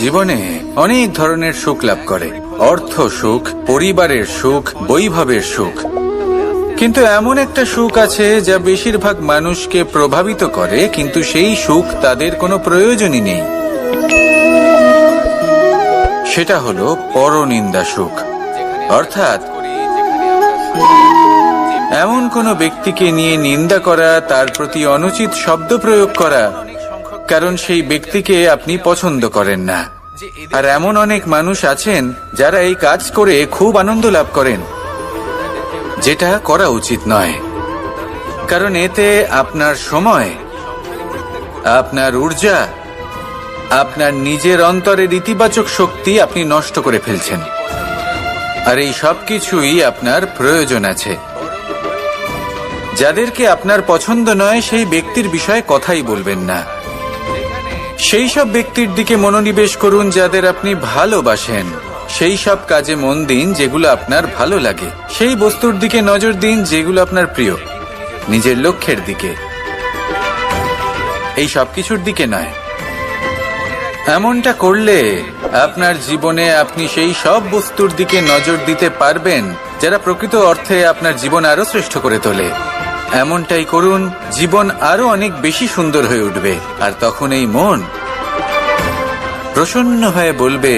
জীবনে অনেক ধরনের সুখ লাভ করে, অর্থ সুখ, পরিবারের সুখ, বৈভবের সুখ। কিন্তু এমন একটা সুখ আছে যা বেশিরভাগ মানুষকে প্রভাবিত করে, কিন্তু সেই সুখ তাদের কোনো প্রয়োজনই নেই। সেটা হলো পরনিন্দা সুখ। অর্থাৎ এমন কোনো ব্যক্তিকে নিয়ে নিন্দা করা, তার প্রতি অনুচিত শব্দ প্রয়োগ করা, কারণ সেই ব্যক্তিকে আপনি পছন্দ করেন না। আর এমন অনেক মানুষ আছেন যারা এই কাজ করে খুব আনন্দ লাভ করেন, যেটা করা উচিত নয়। কারণ এতে আপনার সময়, আপনার ঊর্জা, আপনার নিজের অন্তরের ইতিবাচক শক্তি আপনি নষ্ট করে ফেলছেন। আর এই সব কিছুই আপনার প্রয়োজন আছে। যাদেরকে আপনার পছন্দ নয় সেই ব্যক্তির বিষয়ে কথাই বলবেন না। সেই সব ব্যক্তির দিকে মনোনিবেশ করুন যাদের আপনি ভালোবাসেন। সেই সব কাজে মন দিন যেগুলো আপনার ভালো লাগে। সেই বস্তুর দিকে নজর দিন যেগুলো আপনার প্রিয়, নিজের লক্ষ্যের দিকে, এই সব কিছুর দিকে নয়। এমনটা করলে আপনার জীবনে আপনি সেই সব বস্তুর দিকে নজর দিতে পারবেন যারা প্রকৃত অর্থে আপনার জীবন আরো শ্রেষ্ঠ করে তোলে। এমনটাই করুন, জীবন আরো অনেক বেশি সুন্দর হয়ে উঠবে। আর তখন এই মন প্রসন্ন হয়ে বলবে,